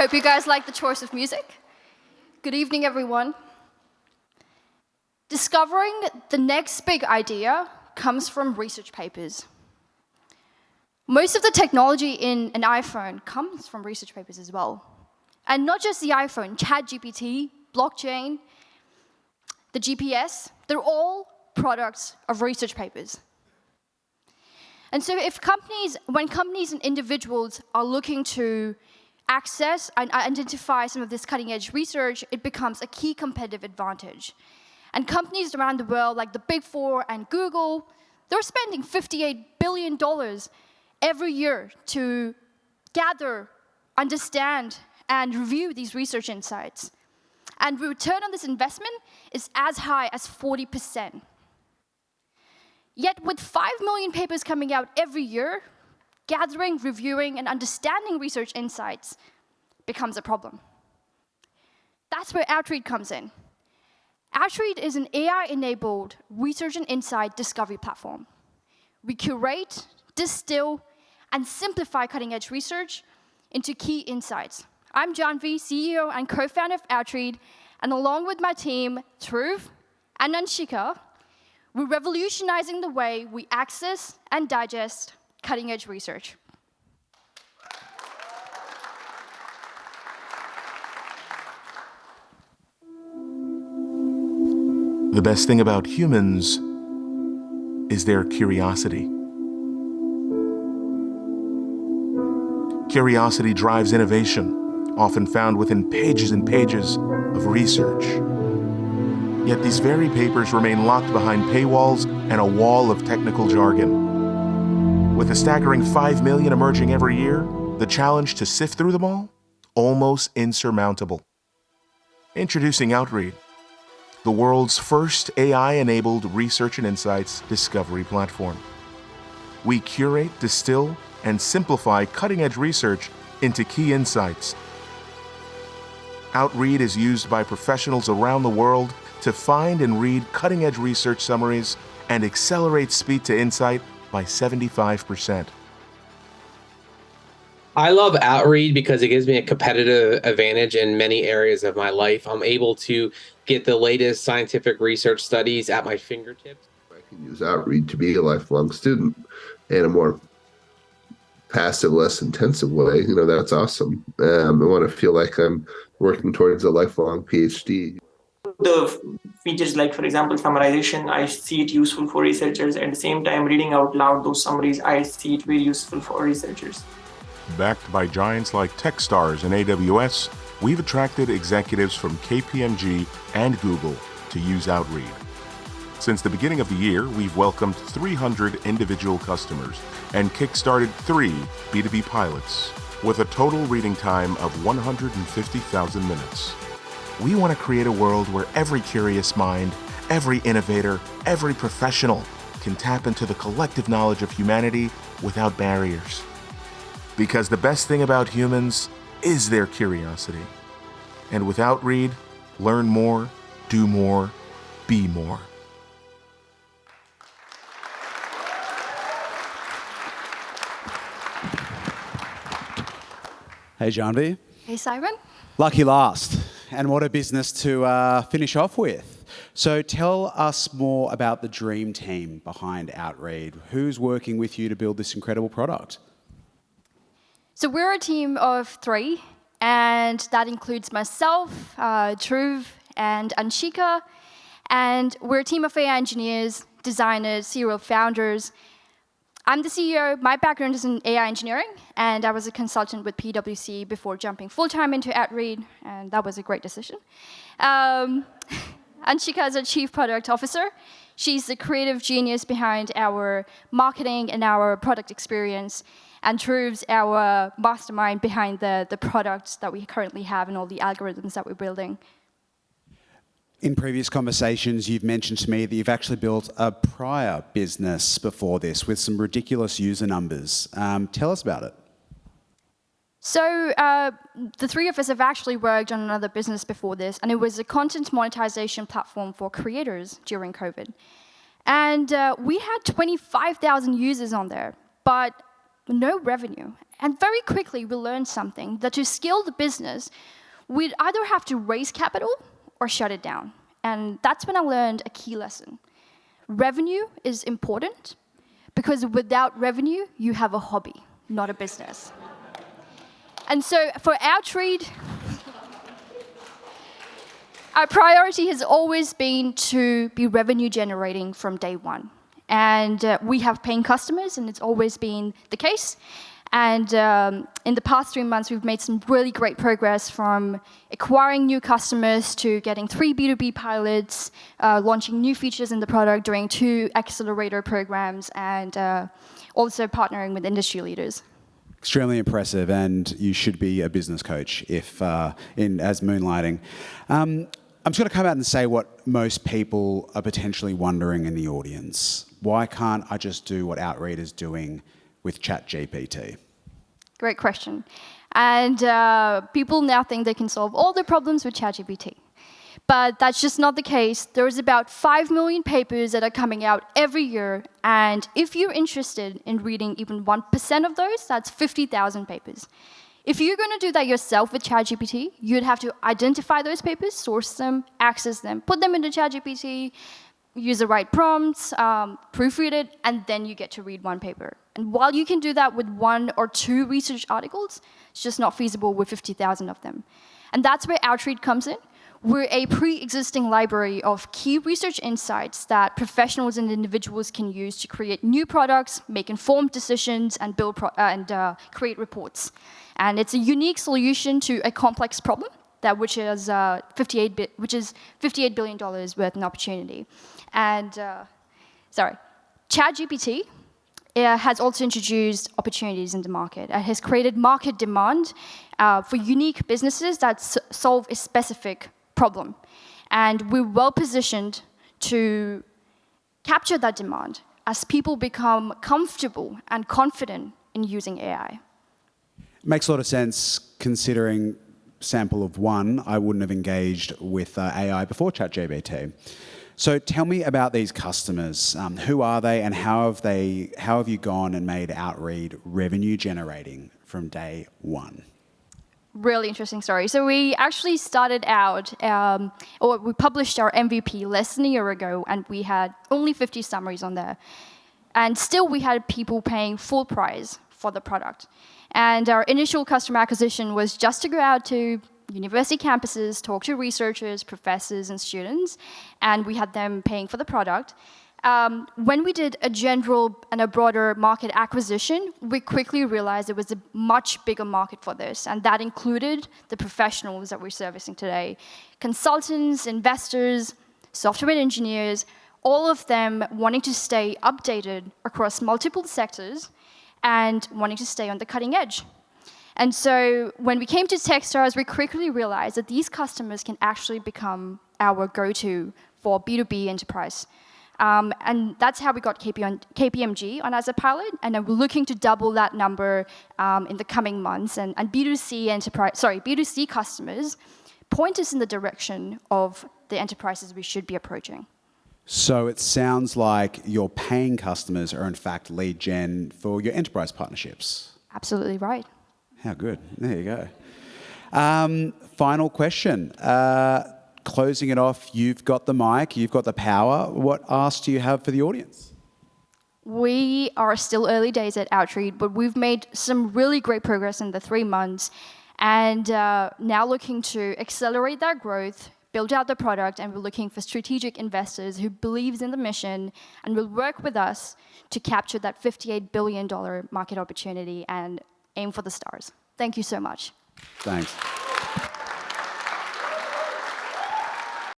Hope you guys like the choice of music. Good evening, everyone. Discovering the next big idea comes from research papers. Most of the technology in an iPhone comes from research papers as well. And not just the iPhone, ChatGPT, blockchain, the GPS, they're all products of research papers. And so when companies and individuals are looking to access and identify some of this cutting-edge research, it becomes a key competitive advantage. And companies around the world, like the Big Four and Google, they're spending $58 billion every year to gather, understand, and review these research insights. And the return on this investment is as high as 40%. Yet with 5 million papers coming out every year, gathering, reviewing, and understanding research insights becomes a problem. That's where Outread comes in. Outread is an AI-enabled research and insight discovery platform. We curate, distill, and simplify cutting-edge research into key insights. I'm Janvi, CEO and co-founder of Outread, and along with my team, Dhruv and Anshika, we're revolutionizing the way we access and digest cutting-edge research. The best thing about humans is their curiosity. Curiosity drives innovation, often found within pages and pages of research. Yet these very papers remain locked behind paywalls and a wall of technical jargon. With a staggering 5 million emerging every year, the challenge to sift through them all, almost insurmountable. Introducing Outread, the world's first AI-enabled research and insights discovery platform. We curate, distill, and simplify cutting-edge research into key insights. Outread is used by professionals around the world to find and read cutting-edge research summaries and accelerate speed to insight by 75%. I love Outread because it gives me a competitive advantage in many areas of my life. I'm able to get the latest scientific research studies at my fingertips. I can use Outread to be a lifelong student in a more passive, less intensive way. That's awesome. I want to feel like I'm working towards a lifelong PhD. The features like, for example, summarization, I see it useful for researchers. At the same time, reading out loud those summaries, I see it very useful for researchers. Backed by giants like Techstars and AWS, we've attracted executives from KPMG and Google to use Outread. Since the beginning of the year, we've welcomed 300 individual customers and kickstarted 3 B2B pilots with a total reading time of 150,000 minutes. We want to create a world where every curious mind, every innovator, every professional can tap into the collective knowledge of humanity without barriers. Because the best thing about humans is their curiosity. And with Outread, learn more, do more, be more. Hey, Janvi. Hey, Simon. Lucky last. And what a business to finish off with. So tell us more about the dream team behind Outread. Who's working with you to build this incredible product? So we're a team of 3, and that includes myself, Dhruv, and Anshika. And we're a team of AI engineers, designers, serial founders. I'm the CEO. My background is in AI engineering, and I was a consultant with PwC before jumping full-time into Outread, and that was a great decision. Anshika is our Chief Product Officer. She's the creative genius behind our marketing and our product experience, and Dhruv's our mastermind behind the products that we currently have and all the algorithms that we're building. In previous conversations, you've mentioned to me that you've actually built a prior business before this with some ridiculous user numbers. Tell us about it. So the 3 of us have actually worked on another business before this, and it was a content monetization platform for creators during COVID. And we had 25,000 users on there, but no revenue. And very quickly, we learned something, that to scale the business, we'd either have to raise capital or shut it down. And that's when I learned a key lesson. Revenue is important, because without revenue, you have a hobby, not a business. And so for Outread, our priority has always been to be revenue generating from day one. And we have paying customers, and it's always been the case. And in the past 3 months, we've made some really great progress, from acquiring new customers to getting 3 B2B pilots, launching new features in the product, doing 2 accelerator programs, and also partnering with industry leaders. Extremely impressive, and you should be a business coach if as moonlighting. I'm just going to come out and say what most people are potentially wondering in the audience. Why can't I just do what Outread is doing with ChatGPT? Great question. And people now think they can solve all their problems with ChatGPT. But that's just not the case. There's about 5 million papers that are coming out every year. And if you're interested in reading even 1% of those, that's 50,000 papers. If you're going to do that yourself with ChatGPT, you'd have to identify those papers, source them, access them, put them into ChatGPT, use the right prompts, proofread it, and then you get to read one paper. And while you can do that with 1 or 2 research articles, it's just not feasible with 50,000 of them. And that's where Outread comes in. We're a pre-existing library of key research insights that professionals and individuals can use to create new products, make informed decisions, and build create reports. And it's a unique solution to a complex problem, which is $58 billion worth an opportunity. And ChatGPT has also introduced opportunities in the market. It has created market demand for unique businesses that solve a specific problem. And we're well positioned to capture that demand as people become comfortable and confident in using AI. Makes a lot of sense, considering sample of 1, I wouldn't have engaged with AI before ChatGPT. So tell me about these customers. Who are they, and how have you gone and made Outread revenue generating from day 1? Really interesting story. So we actually started out, or we published our MVP less than a year ago, and we had only 50 summaries on there. And still we had people paying full price for the product. And our initial customer acquisition was just to go out to university campuses, talk to researchers, professors, and students, and we had them paying for the product. When we did a general and a broader market acquisition, we quickly realized there was a much bigger market for this, and that included the professionals that we're servicing today. Consultants, investors, software engineers, all of them wanting to stay updated across multiple sectors and wanting to stay on the cutting edge. And so when we came to Techstars, we quickly realized that these customers can actually become our go-to for B2B enterprise. And that's how we got KPMG on as a pilot, and then we're looking to double that number in the coming months. And B2C customers point us in the direction of the enterprises we should be approaching. So it sounds like your paying customers are in fact lead gen for your enterprise partnerships. Absolutely right. How good. There you go. Final question. Closing it off, you've got the mic, you've got the power. What ask do you have for the audience? We are still early days at Outread, but we've made some really great progress in the 3 months, and now looking to accelerate that growth, build out the product, and we're looking for strategic investors who believes in the mission and will work with us to capture that $58 billion market opportunity and aim for the stars. Thank you so much. Thanks.